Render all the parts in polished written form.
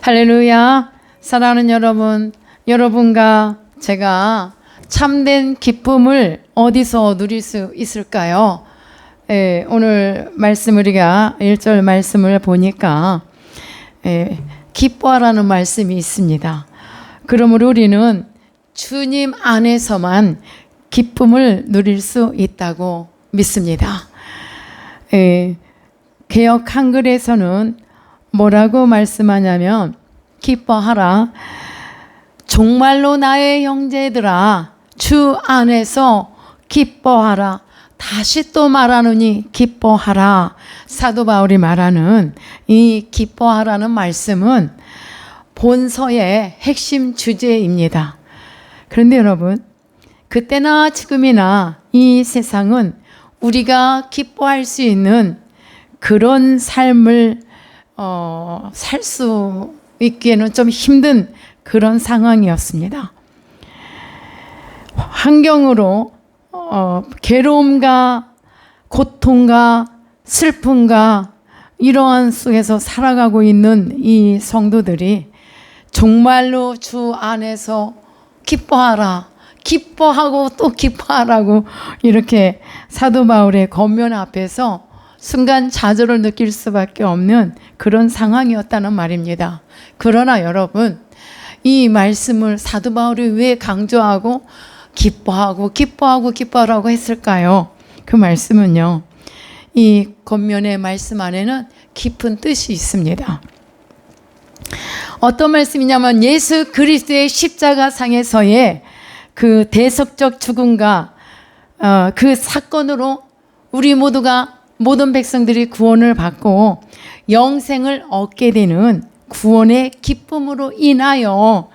할렐루야. 사랑하는 여러분, 여러분과 제가 참된 기쁨을 어디서 누릴 수 있을까요? 오늘 말씀 우리가 1절 말씀을 보니까 기뻐하라는 말씀이 있습니다. 그러므로 우리는 주님 안에서만 기쁨을 누릴 수 있다고 믿습니다. 개역 한글에서는 뭐라고 말씀하냐면 기뻐하라. 정말로 나의 형제들아 주 안에서 기뻐하라. 다시 또 말하노니 기뻐하라. 사도 바울이 말하는 이 기뻐하라는 말씀은 본서의 핵심 주제입니다. 그런데 여러분, 그때나 지금이나 이 세상은 우리가 기뻐할 수 있는 그런 삶을 살 수 있기에는 좀 힘든 그런 상황이었습니다. 환경으로 괴로움과 고통과 슬픔과 이러한 속에서 살아가고 있는 이 성도들이 정말로 주 안에서 기뻐하라, 기뻐하고 또 기뻐하라고 이렇게 사도 바울의 권면 앞에서 순간 좌절을 느낄 수밖에 없는 그런 상황이었다는 말입니다. 그러나 여러분, 이 말씀을 사도 바울이 왜 강조하고 기뻐하라고 했을까요? 그 말씀은요, 이 권면의 말씀 안에는 깊은 뜻이 있습니다. 어떤 말씀이냐면 예수 그리스도의 십자가상에서의 그 대속적 죽음과 그 사건으로 우리 모든 백성들이 구원을 받고 영생을 얻게 되는 구원의 기쁨으로 인하여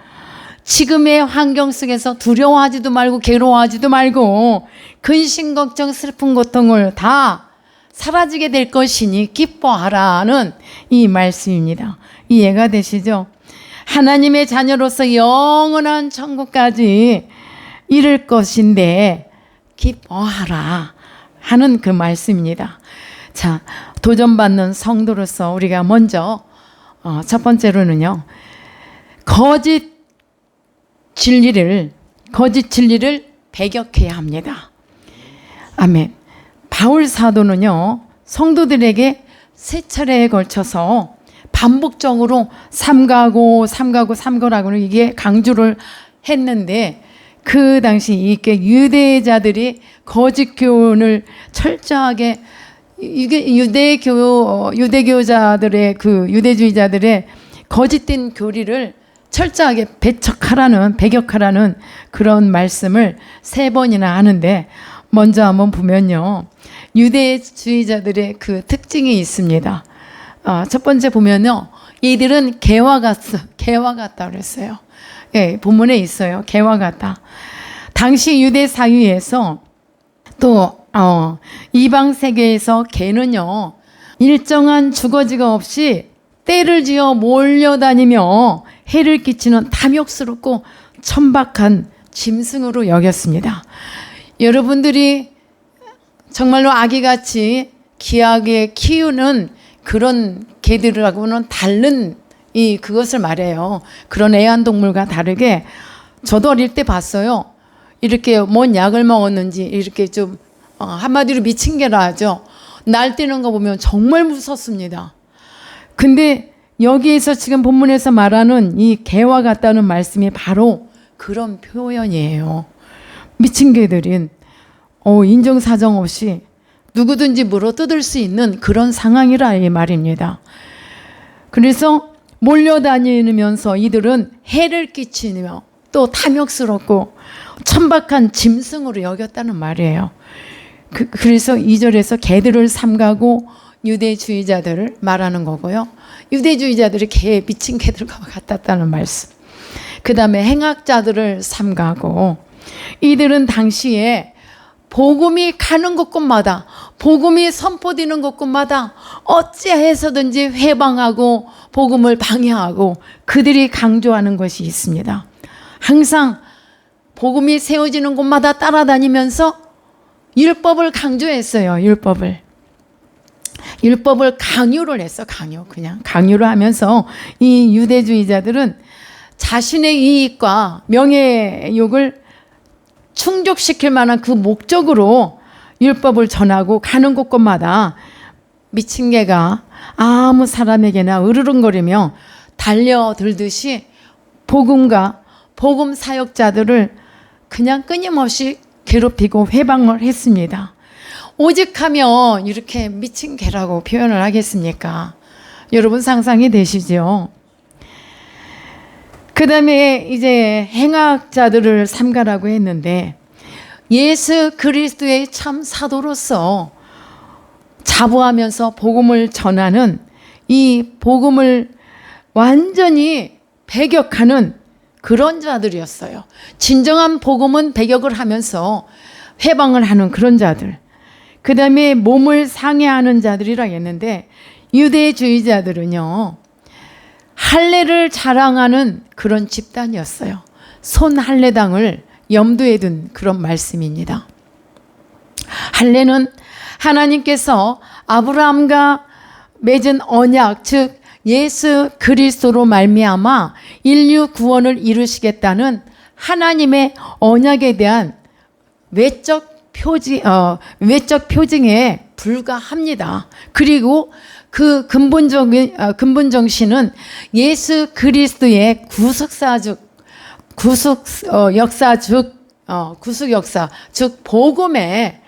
지금의 환경 속에서 두려워하지도 말고 괴로워하지도 말고 근심, 걱정, 슬픔, 고통을 다 사라지게 될 것이니 기뻐하라는 이 말씀입니다. 이해가 되시죠? 하나님의 자녀로서 영원한 천국까지 이를 것인데 기뻐하라 하는 그 말씀입니다. 자, 도전받는 성도로서 우리가 먼저 첫 번째로는요, 거짓 진리를 배격해야 합니다. 아멘. 바울 사도는요, 성도들에게 세 차례에 걸쳐서 반복적으로 삼가고라고는 이게 강조를 했는데, 그 당시 이게 유대자들이 거짓 교훈을 철저하게, 이게 유대교자들의 그 유대주의자들의 거짓된 교리를 철저하게 배격하라는 그런 말씀을 3번이나 하는데, 먼저 한번 보면요, 유대주의자들의 그 특징이 있습니다. 첫 번째 보면요, 이들은 개와 같다 그랬어요. 예, 본문에 있어요. 개와 같다. 당시 유대 사회에서 또 이방 세계에서 개는요, 일정한 주거지가 없이 떼를 지어 몰려다니며 해를 끼치는 탐욕스럽고 천박한 짐승으로 여겼습니다. 여러분들이 정말로 아기같이 귀하게 키우는 그런 개들하고는 다른 그것을 말해요. 그런 애완동물과 다르게 저도 어릴 때 봤어요. 이렇게 뭔 약을 먹었는지 이렇게 좀 한마디로 미친 개라 하죠. 날뛰는 거 보면 정말 무섭습니다. 근데 여기에서 지금 본문에서 말하는 이 개와 같다는 말씀이 바로 그런 표현이에요. 미친 개들인 인정사정 없이 누구든지 물어뜯을 수 있는 그런 상황이라 이 말입니다. 그래서 몰려다니면서 이들은 해를 끼치며 또 탐욕스럽고 천박한 짐승으로 여겼다는 말이에요. 그래서 2절에서 개들을 삼가고 유대주의자들을 말하는 거고요. 유대주의자들이 미친 개들과 같았다는 말씀. 그 다음에 행악자들을 삼가고, 이들은 당시에 복음이 가는 곳곳마다, 복음이 선포되는 곳곳마다 어찌해서든지 회방하고 복음을 방해하고 그들이 강조하는 것이 있습니다. 항상 복음이 세워지는 곳마다 따라다니면서 율법을 강조했어요. 율법을 율법을 강요를 했어. 그냥 강요를 하면서 이 유대주의자들은 자신의 이익과 명예욕을 충족시킬 만한 그 목적으로 율법을 전하고 가는 곳곳마다 미친 개가 아무 사람에게나 으르렁거리며 달려들듯이 복음과 복음 사역자들을 그냥 끊임없이 괴롭히고 회방을 했습니다. 오직하면 이렇게 미친 개라고 표현을 하겠습니까? 여러분 상상이 되시죠? 그 다음에 이제 행악자들을 삼가라고 했는데 예수 그리스도의 참 사도로서 자부하면서 복음을 전하는 이 복음을 완전히 배격하는 그런 자들이었어요. 진정한 복음은 배격을 하면서 회방을 하는 그런 자들. 그 다음에 몸을 상해하는 자들이라 했는데 유대주의자들은요, 할례를 자랑하는 그런 집단이었어요. 손할례당을 염두에 둔 그런 말씀입니다. 할례는 하나님께서 아브라함과 맺은 언약, 즉 예수 그리스도로 말미암아 인류 구원을 이루시겠다는 하나님의 언약에 대한 외적 표징에 불과합니다. 그리고 그 근본 정신은 예수 그리스도의 구속 역사, 즉 복음에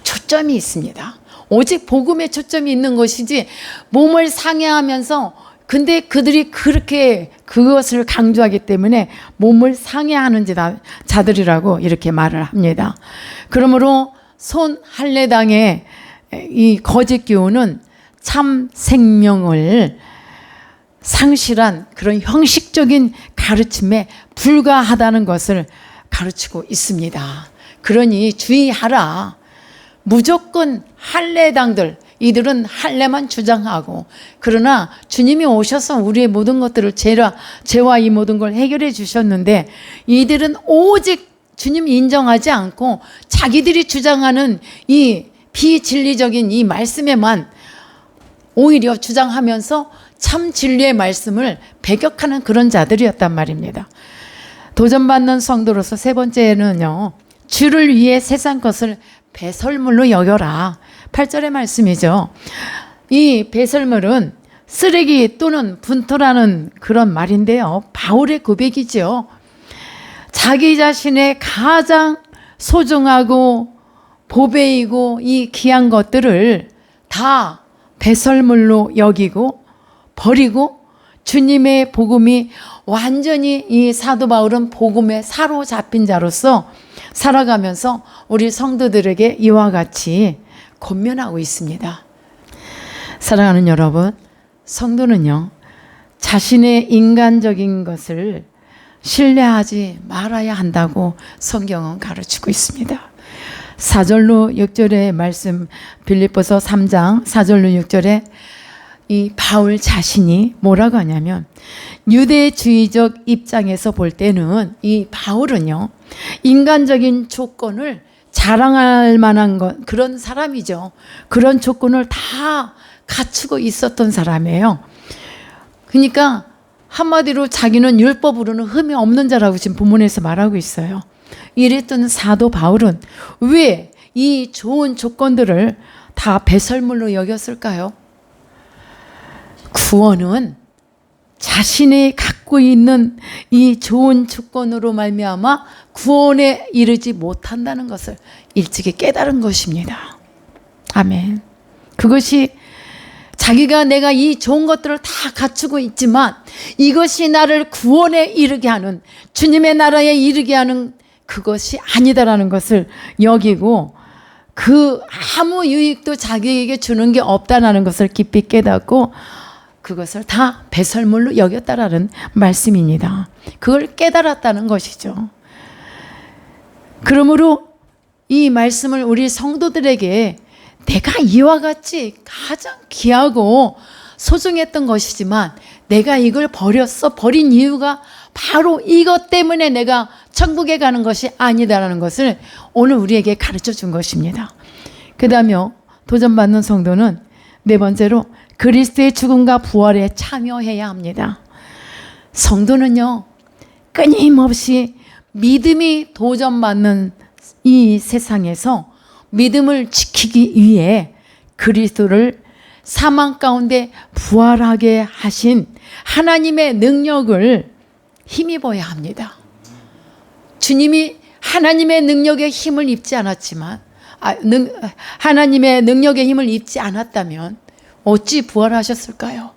초점이 있습니다. 오직 복음에 초점이 있는 것이지 몸을 상해하면서, 근데 그들이 그렇게 그것을 강조하기 때문에 몸을 상해하는 자들이라고 이렇게 말을 합니다. 그러므로 손할례당의 이 거짓 교훈은 참 생명을 상실한 그런 형식적인 가르침에 불과하다는 것을 가르치고 있습니다. 그러니 주의하라. 무조건 할례당들, 이들은 할례만 주장하고, 그러나 주님이 오셔서 우리의 모든 것들을 죄와 이 모든 걸 해결해 주셨는데 이들은 오직 주님 인정하지 않고 자기들이 주장하는 이 비진리적인 이 말씀에만 오히려 주장하면서 참 진리의 말씀을 배격하는 그런 자들이었단 말입니다. 도전받는 성도로서 세 번째는요, 주를 위해 세상 것을 배설물로 여겨라. 8절의 말씀이죠. 이 배설물은 쓰레기 또는 분토라는 그런 말인데요, 바울의 고백이죠. 자기 자신의 가장 소중하고 보배이고 이 귀한 것들을 다 배설물로 여기고 버리고 주님의 복음이 완전히, 이 사도 바울은 복음에 사로잡힌 자로서 살아가면서 우리 성도들에게 이와 같이 권면하고 있습니다. 사랑하는 여러분, 성도는요, 자신의 인간적인 것을 신뢰하지 말아야 한다고 성경은 가르치고 있습니다. 4절로 6절의 말씀, 빌립보서 3장 4절로 6절에 이 바울 자신이 뭐라고 하냐면, 유대주의적 입장에서 볼 때는 이 바울은요, 인간적인 조건을 자랑할 만한 그런 사람이죠. 그런 조건을 다 갖추고 있었던 사람이에요. 그러니까 한마디로 자기는 율법으로는 흠이 없는 자라고 지금 본문에서 말하고 있어요. 이랬던 사도 바울은 왜 이 좋은 조건들을 다 배설물로 여겼을까요? 구원은 자신이 갖고 있는 이 좋은 조건으로 말미암아 구원에 이르지 못한다는 것을 일찍이 깨달은 것입니다. 아멘. 그것이 자기가 내가 이 좋은 것들을 다 갖추고 있지만 이것이 나를 구원에 이르게 하는, 주님의 나라에 이르게 하는 그것이 아니다라는 것을 여기고, 그 아무 유익도 자기에게 주는 게 없다라는 것을 깊이 깨닫고 그것을 다 배설물로 여겼다라는 말씀입니다. 그걸 깨달았다는 것이죠. 그러므로 이 말씀을 우리 성도들에게 내가 이와 같이 가장 귀하고 소중했던 것이지만 내가 이걸 버린 이유가 바로 이것 때문에 내가 천국에 가는 것이 아니다라는 것을 오늘 우리에게 가르쳐 준 것입니다. 그 다음에 도전받는 성도는 네 번째로 그리스도의 죽음과 부활에 참여해야 합니다. 성도는요, 끊임없이 믿음이 도전받는 이 세상에서 믿음을 지키기 위해 그리스도를 사망 가운데 부활하게 하신 하나님의 능력을 힘입어야 합니다. 주님이 하나님의 능력에 힘을 입지 않았지만, 하나님의 능력에 힘을 입지 않았다면 어찌 부활하셨을까요?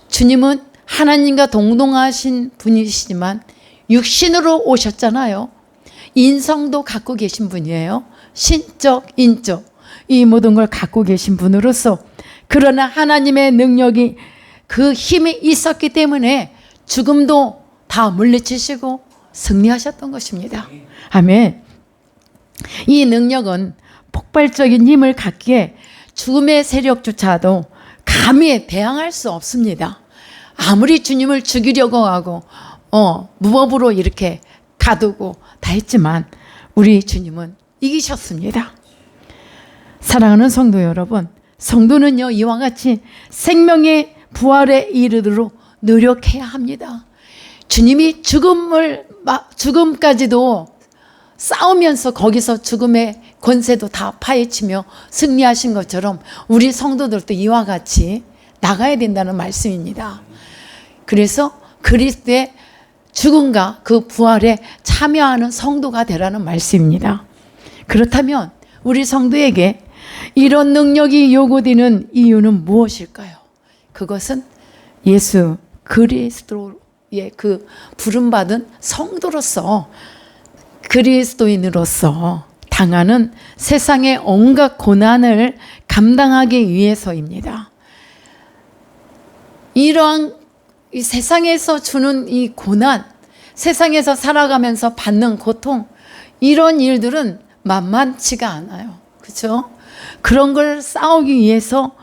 주님은 하나님과 동등하신 분이시지만 육신으로 오셨잖아요. 인성도 갖고 계신 분이에요. 신적, 인적 이 모든 걸 갖고 계신 분으로서, 그러나 하나님의 능력이 그 힘이 있었기 때문에 죽음도 다 물리치시고 승리하셨던 것입니다. 아멘. 이 능력은 폭발적인 힘을 갖기에 죽음의 세력조차도 감히 대항할 수 없습니다. 아무리 주님을 죽이려고 하고 무법으로 이렇게 가두고 다 했지만 우리 주님은 이기셨습니다. 사랑하는 성도 여러분, 성도는요, 이와 같이 생명의 부활에 이르도록 노력해야 합니다. 주님이 죽음까지도 싸우면서 거기서 죽음의 권세도 다 파헤치며 승리하신 것처럼 우리 성도들도 이와 같이 나가야 된다는 말씀입니다. 그래서 그리스도의 죽음과 그 부활에 참여하는 성도가 되라는 말씀입니다. 그렇다면 우리 성도에게 이런 능력이 요구되는 이유는 무엇일까요? 그것은 예수 그리스도의 그 부름받은 성도로서, 그리스도인으로서 당하는 세상의 온갖 고난을 감당하기 위해서입니다. 이러한 이 세상에서 주는 이 고난, 세상에서 살아가면서 받는 고통, 이런 일들은 만만치가 않아요. 그렇죠? 그런 걸 싸우기 위해서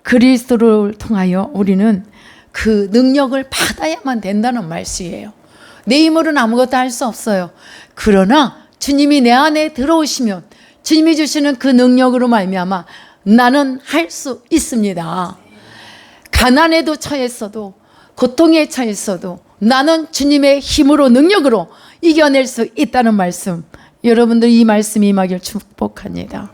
그리스도를 통하여 우리는 그 능력을 받아야만 된다는 말씀이에요. 내 힘으로는 아무것도 할 수 없어요. 그러나 주님이 내 안에 들어오시면 주님이 주시는 그 능력으로 말미암아 나는 할 수 있습니다. 가난에도 처했어도, 고통에 처했어도 나는 주님의 힘으로, 능력으로 이겨낼 수 있다는 말씀, 여러분들 이 말씀이 임하길 축복합니다.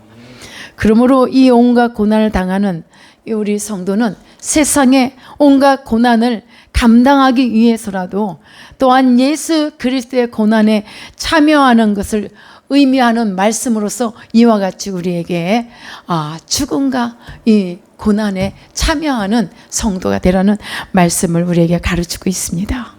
그러므로 이 온갖 고난을 당하는 우리 성도는 세상의 온갖 고난을 감당하기 위해서라도 또한 예수 그리스도의 고난에 참여하는 것을 의미하는 말씀으로서 이와 같이 우리에게 죽음과 이 고난에 참여하는 성도가 되라는 말씀을 우리에게 가르치고 있습니다.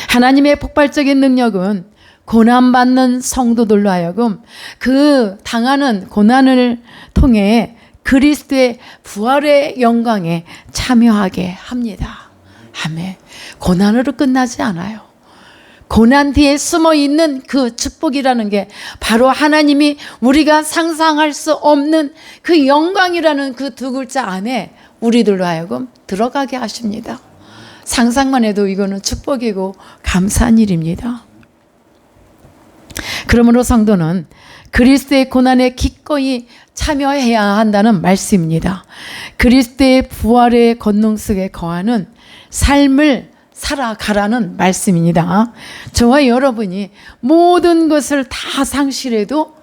하나님의 폭발적인 능력은 고난받는 성도들로 하여금 그 당하는 고난을 통해 그리스도의 부활의 영광에 참여하게 합니다. 아멘. 고난으로 끝나지 않아요. 고난 뒤에 숨어 있는 그 축복이라는 게 바로 하나님이 우리가 상상할 수 없는 그 영광이라는 그 두 글자 안에 우리들로 하여금 들어가게 하십니다. 상상만 해도 이거는 축복이고 감사한 일입니다. 그러므로 성도는 그리스도의 고난에 기꺼이 참여해야 한다는 말씀입니다. 그리스도의 부활의 권능 속에 거하는 삶을 살아가라는 말씀입니다. 저와 여러분이 모든 것을 다 상실해도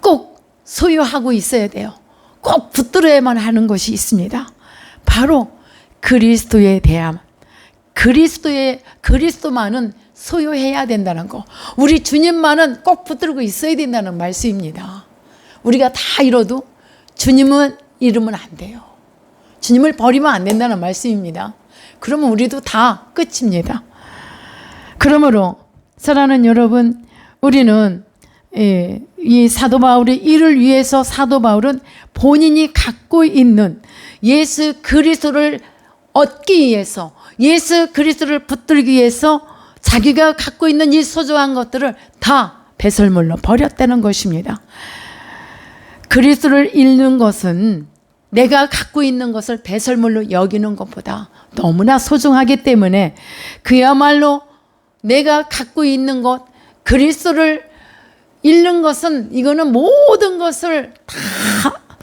꼭 소유하고 있어야 돼요. 꼭 붙들어야만 하는 것이 있습니다. 바로 그리스도에 대한, 그리스도만은 소유해야 된다는 거, 우리 주님만은 꼭 붙들고 있어야 된다는 말씀입니다. 우리가 다 잃어도 주님은 잃으면 안 돼요. 주님을 버리면 안 된다는 말씀입니다. 그러면 우리도 다 끝입니다. 그러므로 사랑하는 여러분, 우리는 이 사도 바울의 일을 위해서 사도 바울은 본인이 갖고 있는 예수 그리스도를 얻기 위해서, 예수 그리스도를 붙들기 위해서 자기가 갖고 있는 이 소중한 것들을 다 배설물로 버렸다는 것입니다. 그리스도를 잃는 것은 내가 갖고 있는 것을 배설물로 여기는 것보다 너무나 소중하기 때문에 그야말로 내가 갖고 있는 것, 그리스도를 잃는 것은, 이거는 모든 것을 다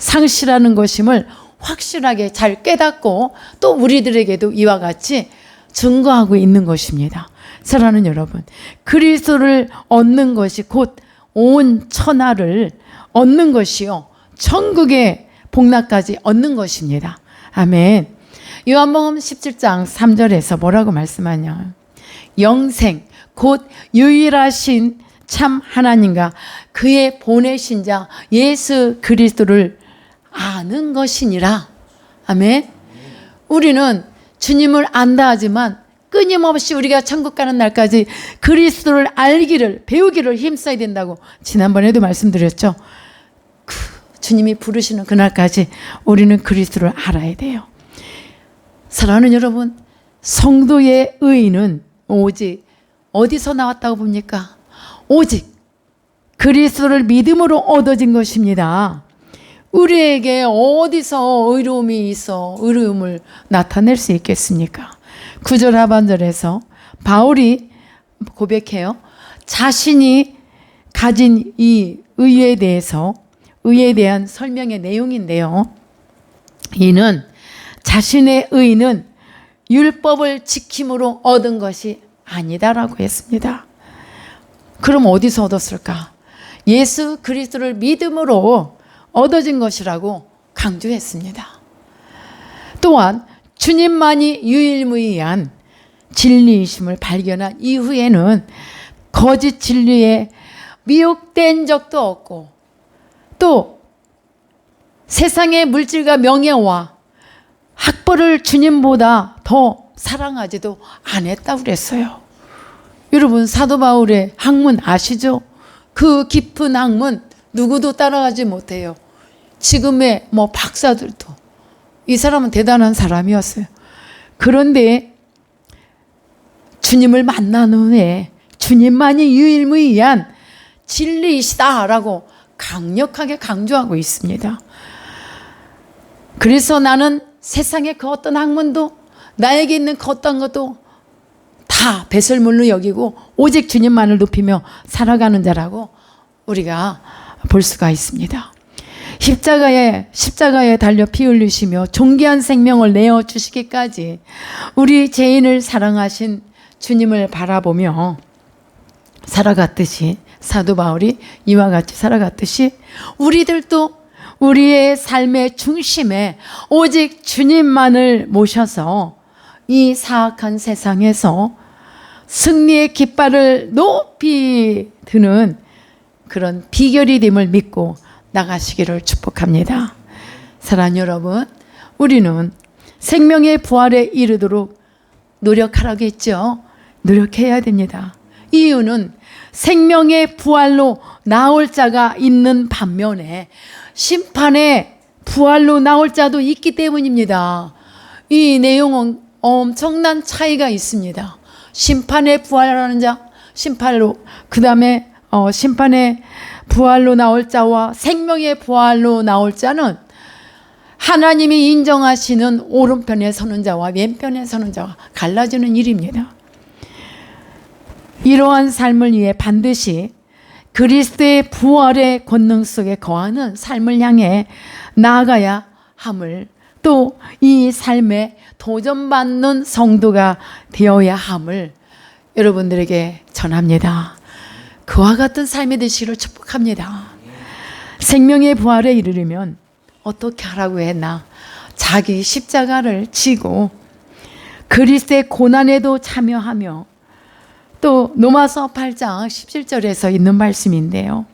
상실하는 것임을 확실하게 잘 깨닫고 또 우리들에게도 이와 같이 증거하고 있는 것입니다. 사랑하는 여러분, 그리스도를 얻는 것이 곧 온 천하를 얻는 것이요 천국의 복락까지 얻는 것입니다. 아멘. 요한복음 17장 3절에서 뭐라고 말씀하냐? 영생 곧 유일하신 참 하나님과 그의 보내신 자 예수 그리스도를 아는 것이니라. 아멘. 우리는 주님을 안다 하지만 끊임없이 우리가 천국 가는 날까지 그리스도를 알기를 배우기를 힘써야 된다고 지난번에도 말씀드렸죠. 주님이 부르시는 그날까지 우리는 그리스도를 알아야 돼요. 사랑하는 여러분, 성도의 의는 오직 어디서 나왔다고 봅니까? 오직 그리스도를 믿음으로 얻어진 것입니다. 우리에게 어디서 의로움이 있어 의로움을 나타낼 수 있겠습니까? 9절 하반절에서 바울이 고백해요. 자신이 가진 이 의에 대해서 의에 대한 설명의 내용인데요. 이는 자신의 의는 율법을 지킴으로 얻은 것이 아니다라고 했습니다. 그럼 어디서 얻었을까? 예수 그리스도를 믿음으로 얻어진 것이라고 강조했습니다. 또한 주님만이 유일무이한 진리이심을 발견한 이후에는 거짓 진리에 미혹된 적도 없고 또 세상의 물질과 명예와 학벌을 주님보다 더 사랑하지도 않았다고 그랬어요. 여러분, 사도 바울의 학문 아시죠? 그 깊은 학문 누구도 따라가지 못해요. 지금의 박사들도. 이 사람은 대단한 사람이었어요. 그런데 주님을 만난 후에 주님만이 유일무이한 진리이시다라고 강력하게 강조하고 있습니다. 그래서 나는 세상의 그 어떤 학문도 나에게 있는 그 어떤 것도 다 배설물로 여기고 오직 주님만을 높이며 살아가는 자라고 우리가 볼 수가 있습니다. 십자가에 달려 피 흘리시며 존귀한 생명을 내어 주시기까지 우리 죄인을 사랑하신 주님을 바라보며 살아갔듯이 사도 바울이 이와 같이 살아갔듯이 우리들도 우리의 삶의 중심에 오직 주님만을 모셔서 이 사악한 세상에서 승리의 깃발을 높이 드는 그런 비결이 됨을 믿고 나가시기를 축복합니다. 사랑하는 여러분, 우리는 생명의 부활에 이르도록 노력하라고 했죠. 노력해야 됩니다. 이유는 생명의 부활로 나올 자가 있는 반면에 심판의 부활로 나올 자도 있기 때문입니다. 이 내용은 엄청난 차이가 있습니다. 심판의 부활하는 자, 심판로, 그 다음에 심판의 부활로 나올 자와 생명의 부활로 나올 자는 하나님이 인정하시는 오른편에 서는 자와 왼편에 서는 자와 갈라지는 일입니다. 이러한 삶을 위해 반드시 그리스도의 부활의 권능 속에 거하는 삶을 향해 나아가야 함을, 또 이 삶에 도전받는 성도가 되어야 함을 여러분들에게 전합니다. 그와 같은 삶이 되시기를 축복합니다. 생명의 부활에 이르려면 어떻게 하라고 했나? 자기 십자가를 지고 그리스도의 고난에도 참여하며, 또 로마서 8장 17절에서 있는 말씀인데요.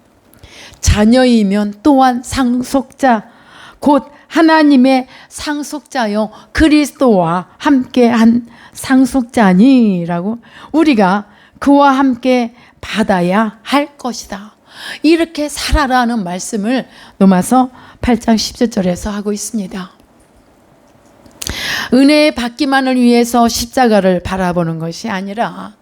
자녀이면 또한 상속자 곧 하나님의 상속자요 그리스도와 함께한 상속자니라고, 우리가 그와 함께 받아야 할 것이다. 이렇게 살아라는 말씀을 로마서 8장 17절에서 하고 있습니다. 은혜의 받기만을 위해서 십자가를 바라보는 것이 아니라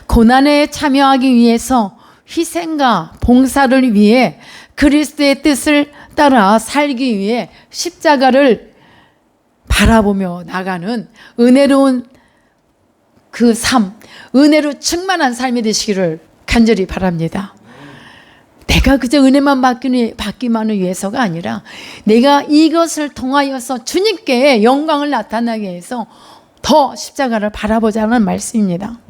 고난에 참여하기 위해서 희생과 봉사를 위해 그리스도의 뜻을 따라 살기 위해 십자가를 바라보며 나가는 은혜로운 그 삶, 은혜로 충만한 삶이 되시기를 간절히 바랍니다. 내가 그저 은혜만 받기만을 위해서가 아니라 내가 이것을 통하여서 주님께 영광을 나타나게 해서 더 십자가를 바라보자는 말씀입니다.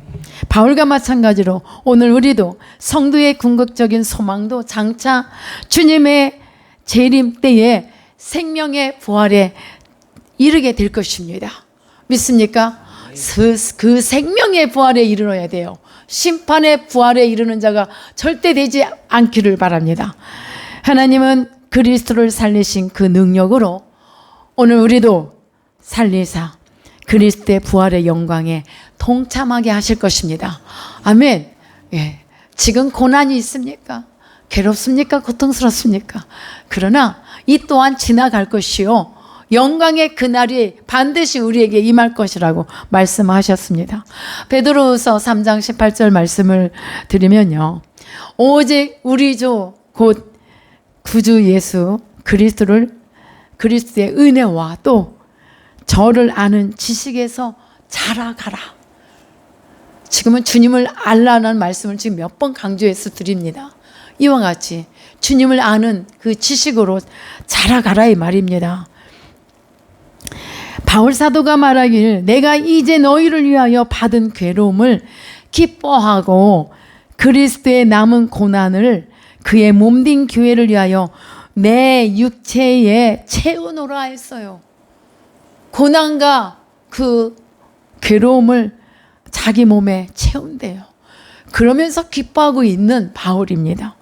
바울과 마찬가지로 오늘 우리도 성도의 궁극적인 소망도 장차 주님의 재림 때에 생명의 부활에 이르게 될 것입니다. 믿습니까? 그 생명의 부활에 이르러야 돼요. 심판의 부활에 이르는 자가 절대 되지 않기를 바랍니다. 하나님은 그리스도를 살리신 그 능력으로 오늘 우리도 살리사 그리스도의 부활의 영광에 동참하게 하실 것입니다. 아멘. 예. 지금 고난이 있습니까? 괴롭습니까? 고통스럽습니까? 그러나 이 또한 지나갈 것이요 영광의 그날이 반드시 우리에게 임할 것이라고 말씀하셨습니다. 베드로후서 3장 18절 말씀을 드리면요. 오직 우리 주 곧 구주 예수 그리스도의 은혜와 또 저를 아는 지식에서 자라가라. 지금은 주님을 알라는 말씀을 지금 몇 번 강조해서 드립니다. 이와 같이 주님을 아는 그 지식으로 자라가라 이 말입니다. 바울 사도가 말하길 내가 이제 너희를 위하여 받은 괴로움을 기뻐하고 그리스도의 남은 고난을 그의 몸된 교회를 위하여 내 육체에 채우노라 했어요. 고난과 그 괴로움을 자기 몸에 채운대요. 그러면서 기뻐하고 있는 바울입니다.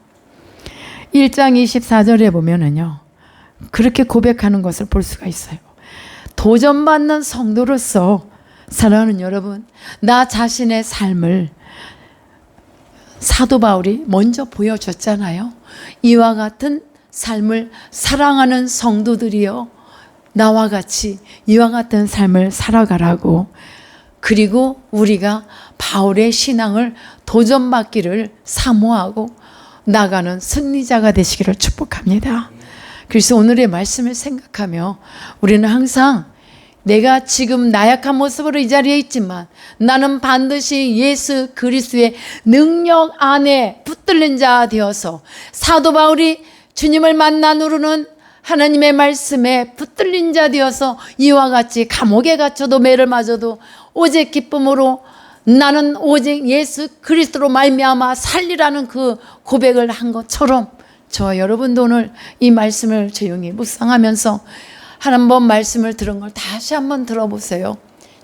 1장 24절에 보면은요. 그렇게 고백하는 것을 볼 수가 있어요. 도전받는 성도로서 사랑하는 여러분, 나 자신의 삶을 사도 바울이 먼저 보여줬잖아요. 이와 같은 삶을 사랑하는 성도들이여 나와 같이 이와 같은 삶을 살아가라고. 그리고 우리가 바울의 신앙을 도전받기를 사모하고 나가는 승리자가 되시기를 축복합니다. 그래서 오늘의 말씀을 생각하며 우리는 항상 내가 지금 나약한 모습으로 이 자리에 있지만 나는 반드시 예수 그리스도의 능력 안에 붙들린 자 되어서 사도 바울이 주님을 만난 후로는 하나님의 말씀에 붙들린 자 되어서 이와 같이 감옥에 갇혀도 매를 맞아도 오직 기쁨으로 나는 오직 예수 그리스도로 말미암아 살리라는 그 고백을 한 것처럼 저와 여러분도 오늘 이 말씀을 조용히 묵상하면서 한 번 말씀을 들은 걸 다시 한번 들어보세요.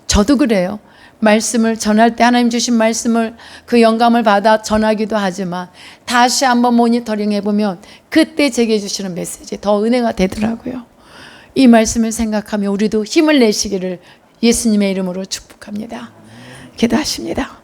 저도 그래요. 말씀을 전할 때 하나님 주신 말씀을 그 영감을 받아 전하기도 하지만 다시 한번 모니터링 해보면 그때 제게 주시는 메시지 더 은혜가 되더라고요. 이 말씀을 생각하며 우리도 힘을 내시기를 예수님의 이름으로 축복합니다. 기도하십니다.